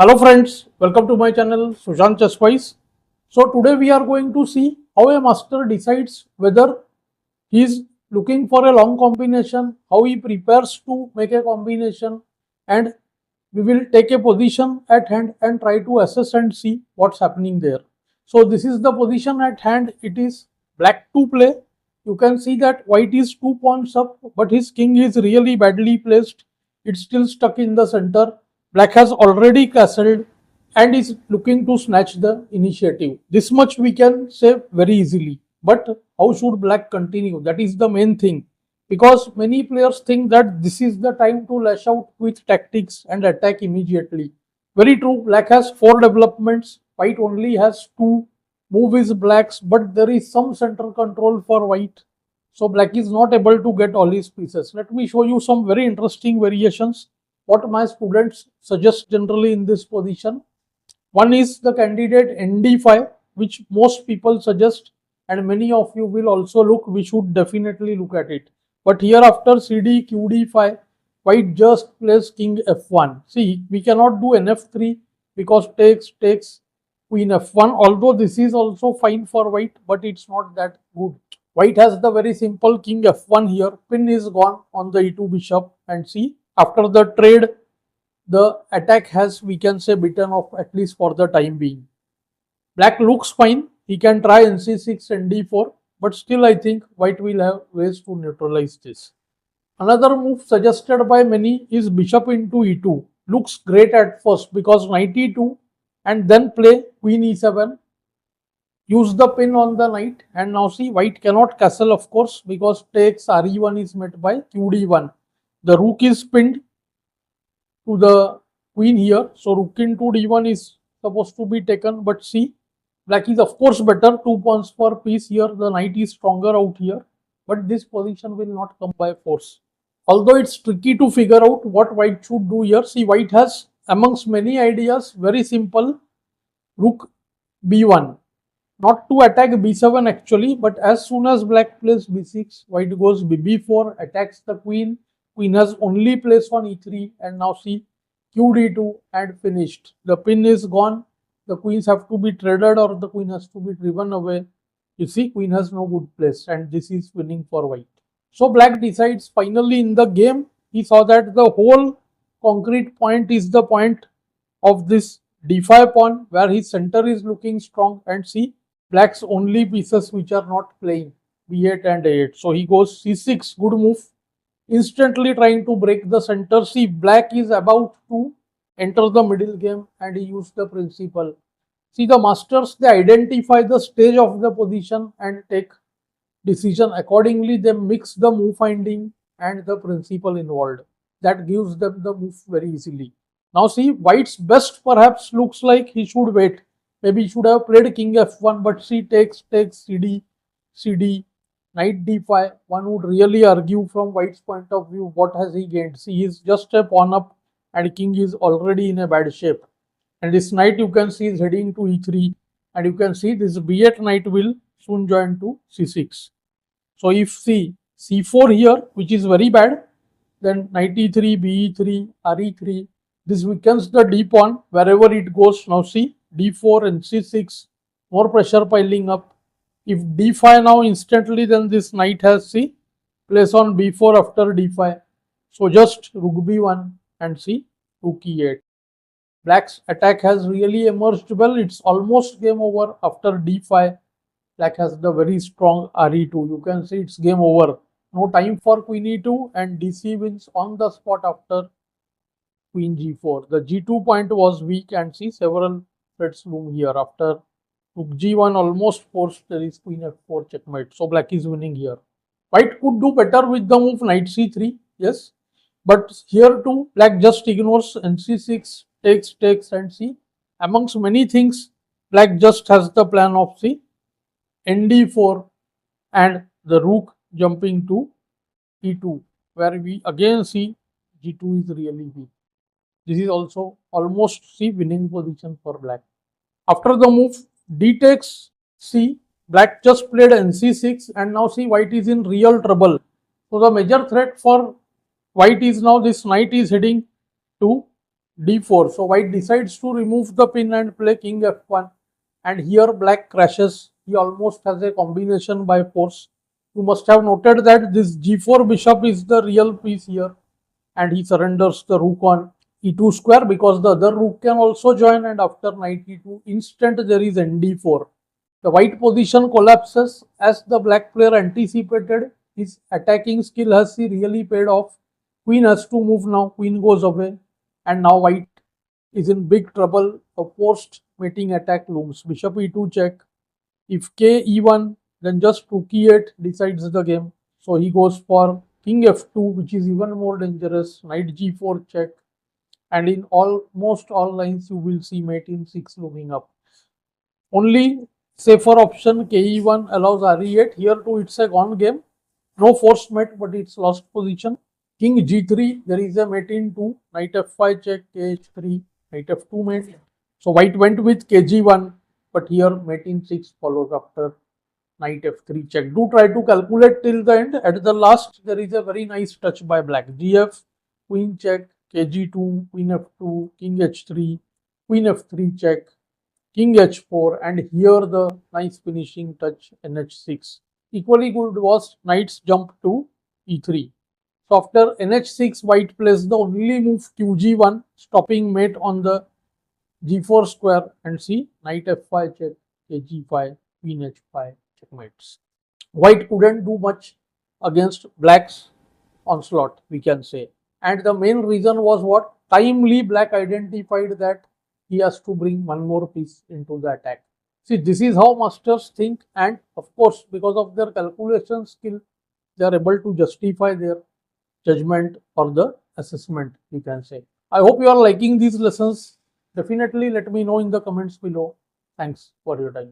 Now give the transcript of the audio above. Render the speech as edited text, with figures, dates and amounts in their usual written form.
Hello friends, welcome to my channel SushantChessWise. So today we are going to see how a master decides whether he is looking for a long combination, how he prepares to make a combination, and we will take a position at hand and try to assess and see what's happening there. So this is the position at hand. It is black to play. You can see that white is 2 pawns up, but his king is really badly placed. It's still stuck in the center. Black has already castled and is looking to snatch the initiative. This much we can say very easily. But how should black continue? That is the main thing. Because many players think that this is the time to lash out with tactics and attack immediately. Very true, black has 4 developments, white only has 2. Move is black's, but there is some center control for white. So black is not able to get all his pieces. Let me show you some very interesting variations. What my students suggest generally in this position. One is the candidate ND5, which most people suggest, and many of you will also look. We should definitely look at it. But here after CD QD5, white just plays king F1. See, we cannot do NF3 because takes queen F1. Although this is also fine for white, but it's not that good. White has the very simple king F1 here. Pin is gone on the E2 bishop, and see, after the trade, the attack has, we can say, bitten off at least for the time being. Black looks fine. He can try NC6 and D4, but still I think white will have ways to neutralize this. Another move suggested by many is bishop into E2. Looks great at first because knight E2 and then play queen E7. Use the pin on the knight, and now see, white cannot castle of course because takes RE1 is met by QD1. The rook is pinned to the queen here, so rook into D1 is supposed to be taken, but see, black is of course better, 2 pawns per piece here, the knight is stronger out here, but this position will not come by force. Although it's tricky to figure out what white should do here. See, white has amongst many ideas, very simple, rook B1. Not to attack B7 actually, but as soon as black plays B6, white goes BB4, attacks the queen. Queen has only place on E3, and now see, QD2 and finished. The pin is gone. The queens have to be traded or the queen has to be driven away. You see, queen has no good place, and this is winning for white. So black decides finally in the game. He saw that the whole concrete point is the point of this D5 pawn where his center is looking strong, and see, black's only pieces which are not playing, B8 and A8. So he goes C6, good move. Instantly trying to break the center. See, black is about to enter the middle game and he used the principle. See, the masters, they identify the stage of the position and take decision accordingly. They mix the move finding and the principle involved. That gives them the move very easily. Now see, white's best perhaps looks like he should wait. Maybe he should have played king F1, but see, takes CD, knight D5. One would really argue from white's point of view, what has he gained? See, he is just a pawn up and king is already in a bad shape. And this knight you can see is heading to E3, and you can see this B8 knight will soon join to C6. So if see C4 here, which is very bad, then knight E3, BE3, RE3, this weakens the D pawn wherever it goes. Now see, D4 and C6, more pressure piling up. If D5 now instantly, then this knight has, see, place on B4 after D5. So just rook B1 and see, rook E8. Black's attack has really emerged well. It's almost game over after D5. Black has the very strong RE2. You can see it's game over. No time for queen E2, and DC wins on the spot after queen G4. The G2 point was weak, and see, several threats loom here. After rook G1 almost forced, there is queen F4 checkmate. So black is winning here. White could do better with the move knight C3, yes. But here too, black just ignores NC6, takes and see. Amongst many things, black just has the plan of see, ND4 and the rook jumping to E2, where we again see G2 is really weak. This is also almost see winning position for black. After the move D takes C, black just played NC6, and now see, white is in real trouble. So the major threat for white is now this knight is heading to d4. So white decides to remove the pin and play king f1. And here black crashes. He almost has a combination by force. You must have noted that this g4 bishop is the real piece here. And he surrenders the rook on e2 square because the other rook can also join, and after knight e2 instant there is nd4. The white position collapses as the black player anticipated. His attacking skill has really paid off. Queen has to move now. Queen goes away. And now white is in big trouble. A forced mating attack looms. Bishop e2 check. If k e1, then just rook e8 decides the game. So he goes for king f2, which is even more dangerous. Knight g4 check. And in almost all lines, you will see mate in 6 looming up. Only safer option ke1 allows re8. Here too, it's a gone game. No forced mate, but it's lost position. King g3, there is a mate in 2. Knight f5 check, kh3, knight f2 mate. So white went with kg1, but here mate in 6 follows after knight f3 check. Do try to calculate till the end. At the last, there is a very nice touch by black. gf, queen check, kg2, queen f2, king h3, queen f3 check, king h4, and here the nice finishing touch nh6. Equally good was knight's jump to e3. So after nh6, white plays the only move qg1, stopping mate on the g4 square, and see knight f5 check, kg5, queen h5 checkmates. White couldn't do much against black's onslaught, we can say. And the main reason was what? Timely black identified that he has to bring one more piece into the attack. See, this is how masters think, and of course, because of their calculation skill, they are able to justify their judgment or the assessment, we can say. I hope you are liking these lessons. Definitely let me know in the comments below. Thanks for your time.